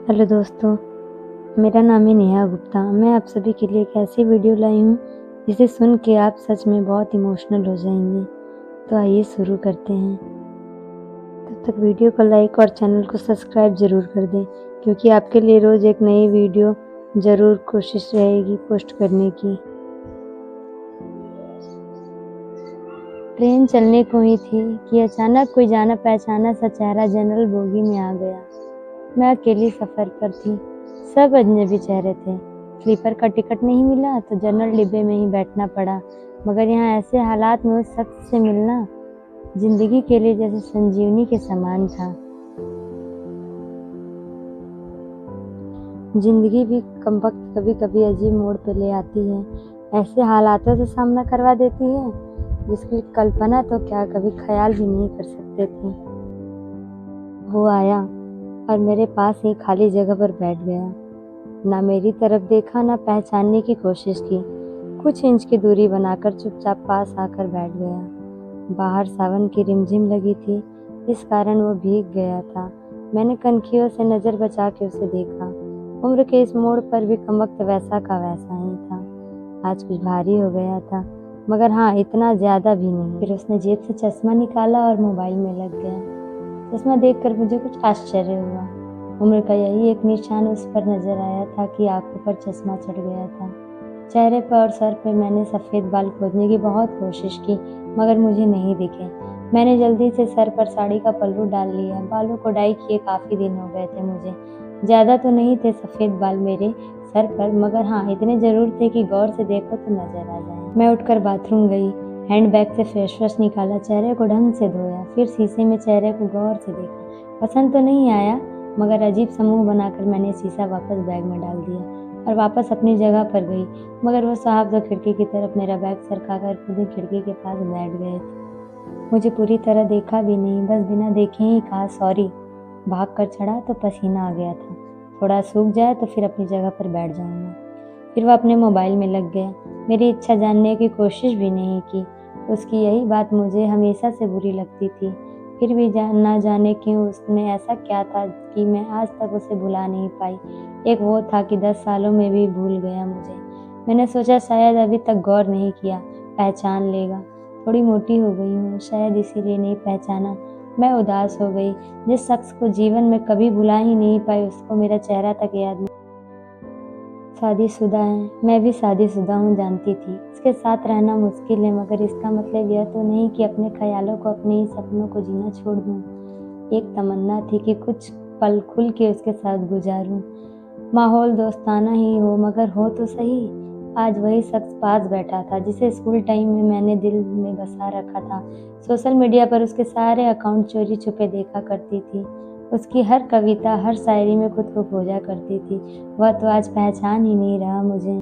Hello दोस्तों, मेरा नाम है नेहा गुप्ता। मैं आप सभी के लिए एक ऐसी वीडियो लाई हूँ जिसे सुन के आप सच में बहुत इमोशनल हो जाएंगे। तो आइए शुरू करते हैं। तब तक वीडियो को लाइक और चैनल को सब्सक्राइब ज़रूर कर दें, क्योंकि आपके लिए रोज़ एक नई वीडियो ज़रूर कोशिश रहेगी पोस्ट करने की। ट्रेन चलने को ही थी कि अचानक कोई जाना पहचाना सा चेहरा जनरल बोगी में आ गया। मैं अकेली सफ़र पर थी, सब अजनबी चेहरे थे। स्लीपर का टिकट नहीं मिला तो जनरल डिब्बे में ही बैठना पड़ा, मगर यहाँ ऐसे हालात में उस शख्स से मिलना जिंदगी के लिए जैसे संजीवनी के समान था। जिंदगी भी कमबख्त कभी कभी अजीब मोड़ पे ले आती है, ऐसे हालातों से सामना करवा देती है जिसकी कल्पना तो क्या कभी ख्याल भी नहीं कर सकते थे। वो आया और मेरे पास ही खाली जगह पर बैठ गया। ना मेरी तरफ देखा, ना पहचानने की कोशिश की। कुछ इंच की दूरी बनाकर चुपचाप पास आकर बैठ गया। बाहर सावन की रिमझिम लगी थी, इस कारण वो भीग गया था। मैंने कनखियों से नज़र बचा के उसे देखा। उम्र के इस मोड़ पर भी कमबख्त वैसा का वैसा ही था। आज कुछ भारी हो गया था, मगर हाँ, इतना ज़्यादा भी नहीं। फिर उसने जेब से चश्मा निकाला और मोबाइल में लग गया। चश्मा देखकर मुझे कुछ आश्चर्य हुआ। उम्र का यही एक निशान उस पर नजर आया था कि आंखों पर चश्मा चढ़ गया था। चेहरे पर और सर पर मैंने सफ़ेद बाल खोजने की बहुत कोशिश की, मगर मुझे नहीं दिखे। मैंने जल्दी से सर पर साड़ी का पल्लू डाल लिया। बालों को डाई किए काफ़ी दिन हो गए थे मुझे। ज़्यादा तो नहीं थे सफ़ेद बाल मेरे सर पर, मगर हाँ, इतने ज़रूर थे कि गौर से देखो तो नजर आ जाए। मैं उठकर बाथरूम गई, हैंडबैग से फेस वॉश निकाला, चेहरे को ढंग से धोया, फिर शीशे में चेहरे को गौर से देखा। पसंद तो नहीं आया, मगर अजीब समूह बनाकर मैंने शीशा वापस बैग में डाल दिया और वापस अपनी जगह पर गई। मगर वो साहब तो खिड़की की तरफ मेरा बैग सरकाकर खुद ही खिड़की के पास बैठ गए थे। मुझे पूरी तरह देखा भी नहीं, बस बिना देखे ही कहा सॉरी। भाग कर चढ़ा तो पसीना आ गया था। थोड़ा सूख जाए तो फिर अपनी जगह पर बैठ जाऊंगा। फिर वह अपने मोबाइल में लग गया। मेरी इच्छा जानने की कोशिश भी नहीं की। उसकी यही बात मुझे हमेशा से बुरी लगती थी। फिर भी ना जाने क्यों उसमें ऐसा क्या था कि मैं आज तक उसे भुला नहीं पाई। एक वो था कि 10 सालों में भी भूल गया मुझे। मैंने सोचा शायद अभी तक गौर नहीं किया, पहचान लेगा। थोड़ी मोटी हो गई हूँ, शायद इसीलिए नहीं पहचाना। मैं उदास हो गई। जिस शख्स को जीवन में कभी भुला ही नहीं पाई, उसको मेरा चेहरा तक याद नहीं। शादीशुदा है, मैं भी शादीशुदा हूँ, जानती थी। इसके साथ रहना मुश्किल है, मगर इसका मतलब यह तो नहीं कि अपने ख्यालों को, अपने ही सपनों को जीना छोड़ दूँ। एक तमन्ना थी कि कुछ पल खुल के उसके साथ गुजारूँ। माहौल दोस्ताना ही हो, मगर हो तो सही। आज वही शख्स पास बैठा था जिसे स्कूल टाइम में मैंने दिल में बसा रखा था। सोशल मीडिया पर उसके सारे अकाउंट चोरी छुपे देखा करती थी। उसकी हर कविता, हर शायरी में खुद को खोजा करती थी। वह तो आज पहचान ही नहीं रहा मुझे।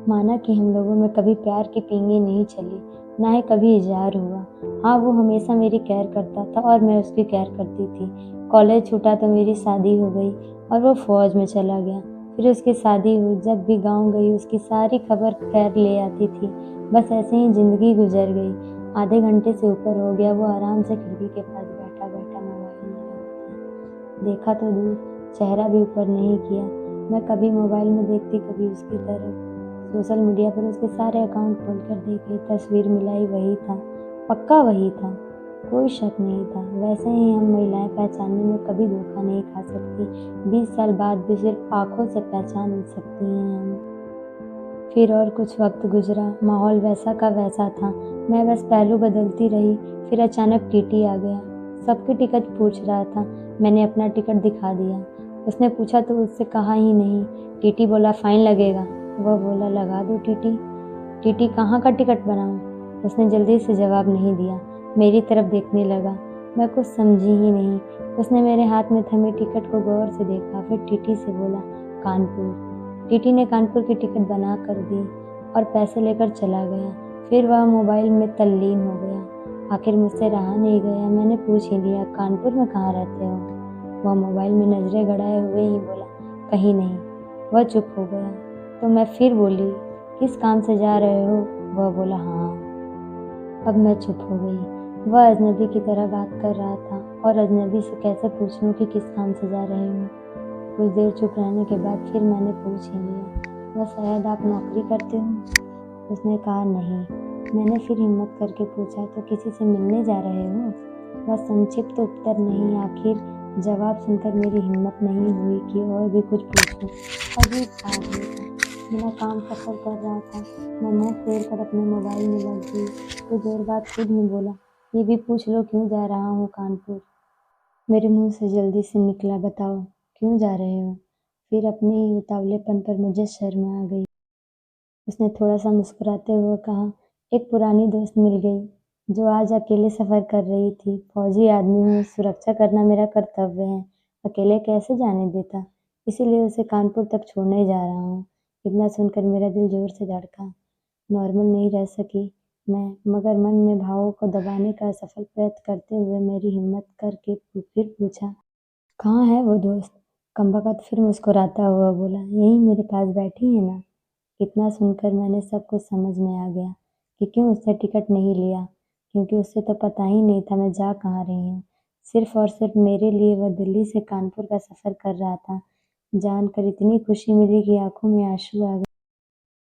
माना कि हम लोगों में कभी प्यार की पींगी नहीं चली, ना ही कभी इजहार हुआ। हाँ, वो हमेशा मेरी केयर करता था और मैं उसकी केयर करती थी। कॉलेज छूटा तो मेरी शादी हो गई और वो फौज में चला गया। फिर उसकी शादी हुई। जब भी गांव गई उसकी सारी खबर खैर ले आती थी। बस ऐसे ही जिंदगी गुजर गई। आधे घंटे से ऊपर हो गया, वो आराम से खिड़की के पास बैठा बैठा मोबाइल में लगा था। देखा तो दूर, चेहरा भी ऊपर नहीं किया। मैं कभी मोबाइल में देखती, कभी उसकी तरफ। सोशल मीडिया पर उसके सारे अकाउंट खोलकर देखे, तस्वीर मिलाई, वही था, पक्का वही था, कोई शक नहीं था। वैसे ही हम महिलाएं पहचानने में कभी धोखा नहीं खा सकती। 20 साल बाद भी सिर्फ आंखों से पहचान सकती हैं हम। फिर और कुछ वक्त गुजरा, माहौल वैसा का वैसा था। मैं बस पहलू बदलती रही। फिर अचानक टीटी आ गया। सबकी टिकट पूछ रहा था। मैंने अपना टिकट दिखा दिया। उसने पूछा तो उससे कहा ही नहीं। टीटी बोला फाइन लगेगा। वह बोला लगा दो टीटी। टीटी कहाँ का टिकट बनाऊं? उसने जल्दी से जवाब नहीं दिया। मेरी तरफ देखने लगा। मैं कुछ समझी ही नहीं। उसने मेरे हाथ में थमे टिकट को गौर से देखा, फिर टीटी से बोला कानपुर। टीटी ने कानपुर की टिकट बना कर दी और पैसे लेकर चला गया। फिर वह मोबाइल में तल्लीन हो गया। आखिर मुझसे रहा नहीं गया। मैंने पूछ ही लिया कानपुर में कहाँ रहते हो? वह मोबाइल में नजरें गड़ाए हुए ही बोला कहीं नहीं। वह चुप हो गया। तो मैं फिर बोली किस काम से जा रहे हो? वह बोला हाँ। अब मैं चुप हो गई। वह अजनबी की तरह बात कर रहा था। और अजनबी से कैसे पूछ लूँ कि किस काम से जा रहे हो। कुछ देर चुप रहने के बाद फिर मैंने पूछ ही लिया, वह शायद आप नौकरी करते हो? उसने कहा नहीं। मैंने फिर हिम्मत करके पूछा, तो किसी से मिलने जा रहे हो? वह संक्षिप्त उत्तर नहीं। आखिर जवाब सुनकर मेरी हिम्मत नहीं हुई कि और भी कुछ पूछूं। अजीब आदमी था, बिना काम सफर कर रहा था। मैं मुंह फेर कर अपने मोबाइल में लग गई। कुछ देर बाद खुद ही बोला, ये भी पूछ लो क्यों जा रहा हूँ कानपुर। मेरे मुंह से जल्दी से निकला, बताओ क्यों जा रहे हो। फिर अपने ही उतावलेपन पर मुझे शर्म आ गई। उसने थोड़ा सा मुस्कुराते हुए कहा, एक पुरानी दोस्त मिल गई जो आज अकेले सफर कर रही थी। फौजी आदमी हूँ, सुरक्षा करना मेरा कर्तव्य है। अकेले कैसे जाने देता, इसीलिए उसे कानपुर तक छोड़ने जा रहा हूँ। इतना सुनकर मेरा दिल जोर से धड़का। नॉर्मल नहीं रह सकी मैं, मगर मन में भावों को दबाने का असफल प्रयत्न करते हुए मेरी हिम्मत करके फिर पूछा, कहाँ है वो दोस्त। कमबख्त फिर मुस्कुराता हुआ बोला, यहीं मेरे पास बैठी है ना। इतना सुनकर मैंने सब कुछ समझ में आ गया कि क्यों उससे टिकट नहीं लिया, क्योंकि उससे तो पता ही नहीं था मैं जा कहाँ रही हूँ। सिर्फ और सिर्फ मेरे लिए वह दिल्ली से कानपुर का सफ़र कर रहा था। जानकर इतनी खुशी मिली कि आंखों में आंसू आ गए।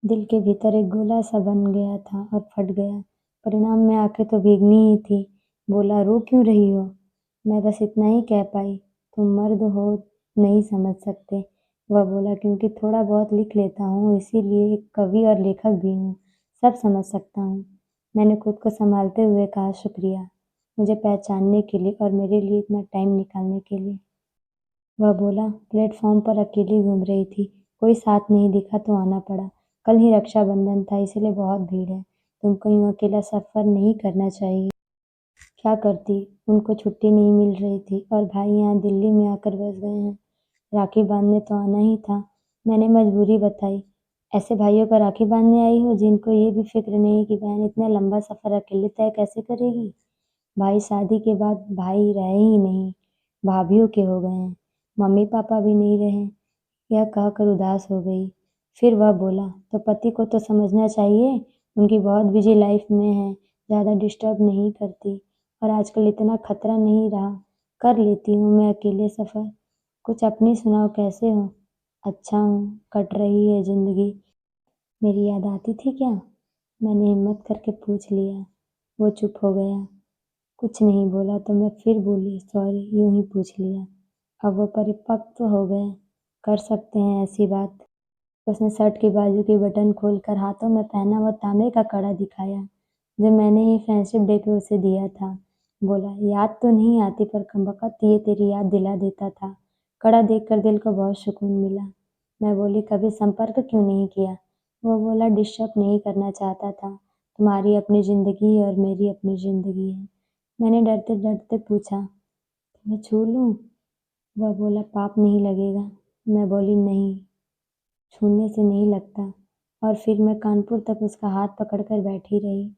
दिल के भीतर एक गोला सा बन गया था और फट गया। परिणाम में आंखें तो भीगनी ही थी। बोला, रो क्यों रही हो। मैं बस इतना ही कह पाई, तुम मर्द हो नहीं समझ सकते। वह बोला, क्योंकि थोड़ा बहुत लिख लेता हूँ, इसीलिए एक कवि और लेखक भी हूँ, सब समझ सकता हूँ। मैंने खुद को संभालते हुए कहा, शुक्रिया मुझे पहचानने के लिए और मेरे लिए इतना टाइम निकालने के लिए। वह बोला, प्लेटफॉर्म पर अकेली घूम रही थी, कोई साथ नहीं दिखा तो आना पड़ा। कल ही रक्षाबंधन था, इसीलिए बहुत भीड़ है। तुमको यूँ अकेला सफ़र नहीं करना चाहिए। क्या करती, उनको छुट्टी नहीं मिल रही थी और भाई यहाँ दिल्ली में आकर बस गए हैं। राखी बांधने तो आना ही था। मैंने मजबूरी बताई, ऐसे भाइयों को राखी बांधने आई हो जिनको ये भी फिक्र नहीं कि बहन इतना लंबा सफ़र अकेले तय कैसे करेगी। भाई शादी के बाद भाई रहे ही नहीं, भाभीयों के हो गए हैं। मम्मी पापा भी नहीं रहे। यह कहकर उदास हो गई। फिर वह बोला, तो पति को तो समझना चाहिए, उनकी बहुत बिजी लाइफ में है, ज़्यादा डिस्टर्ब नहीं करती। और आजकल इतना खतरा नहीं रहा, कर लेती हूँ मैं अकेले सफ़र। कुछ अपनी सुनाओ, कैसे हो। अच्छा हूँ, कट रही है ज़िंदगी। मेरी याद आती थी क्या, मैंने हिम्मत करके पूछ लिया। वो चुप हो गया, कुछ नहीं बोला। तो मैं फिर बोली, सॉरी यूं ही पूछ लिया। अब वो परिपक्व हो गए, कर सकते हैं ऐसी बात। उसने शर्ट की बाजू की बटन खोलकर हाथों में पहना वो तांबे का कड़ा दिखाया जो मैंने ही फ्रेंडशिप डे पे उसे दिया था। बोला, याद तो नहीं आती पर कमबख्त ये तेरी याद दिला देता था। कड़ा देखकर दिल को बहुत सुकून मिला। मैं बोली, कभी संपर्क क्यों नहीं किया। वो बोला, डिस्टर्ब नहीं करना चाहता था, तुम्हारी अपनी ज़िंदगी है और मेरी अपनी ज़िंदगी है। मैंने डरते डरते पूछा, मैं छू लूँ। वह बोला, पाप नहीं लगेगा। मैं बोली, नहीं, छूने से नहीं लगता। और फिर मैं कानपुर तक उसका हाथ पकड़कर बैठी रही।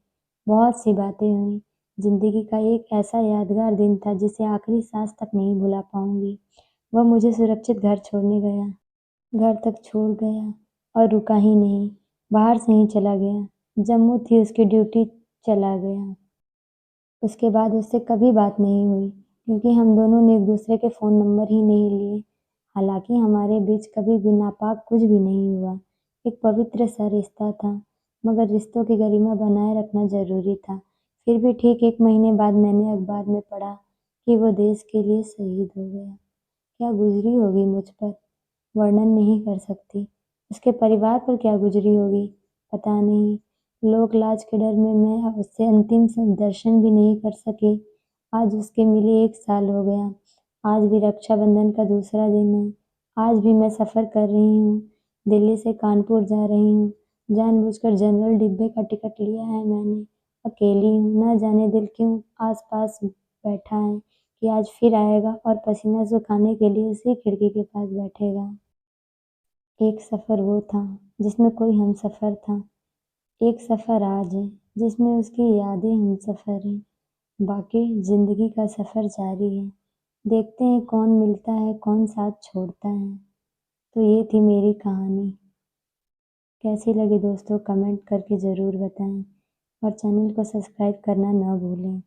बहुत सी बातें हुई। जिंदगी का एक ऐसा यादगार दिन था जिसे आखिरी सांस तक नहीं भुला पाऊंगी। वह मुझे सुरक्षित घर छोड़ने गया, घर तक छोड़ गया और रुका ही नहीं, बाहर से ही चला गया। जम्मू थी उसकी ड्यूटी, चला गया। उसके बाद उससे कभी बात नहीं हुई, क्योंकि हम दोनों ने एक दूसरे के फ़ोन नंबर ही नहीं लिए। हालांकि हमारे बीच कभी भी नापाक कुछ भी नहीं हुआ। एक पवित्र सा रिश्ता था, मगर रिश्तों की गरिमा बनाए रखना ज़रूरी था। फिर भी ठीक 1 महीने बाद मैंने अखबार में पढ़ा कि वो देश के लिए शहीद हो गया। क्या गुजरी होगी मुझ पर, वर्णन नहीं कर सकती। उसके परिवार पर क्या गुजरी होगी, पता नहीं। लोक लाज के डर में मैं उससे अंतिम दर्शन भी नहीं कर सकी। आज उसके मिले 1 साल हो गया। आज भी रक्षाबंधन का दूसरा दिन है। आज भी मैं सफ़र कर रही हूँ, दिल्ली से कानपुर जा रही हूँ। जानबूझकर जनरल डिब्बे का टिकट लिया है मैंने। अकेली हूँ, न जाने दिल क्यों आस-पास बैठा है कि आज फिर आएगा और पसीना सुखाने के लिए उसी खिड़की के पास बैठेगा। एक सफ़र वो था जिसमें कोई हमसफ़र था। एक सफ़र आज है जिसमें उसकी यादें हमसफ़र हैं। बाकी ज़िंदगी का सफ़र जारी है। देखते हैं कौन मिलता है, कौन साथ छोड़ता है। तो ये थी मेरी कहानी। कैसी लगी दोस्तों, कमेंट करके ज़रूर बताएं और चैनल को सब्सक्राइब करना ना भूलें।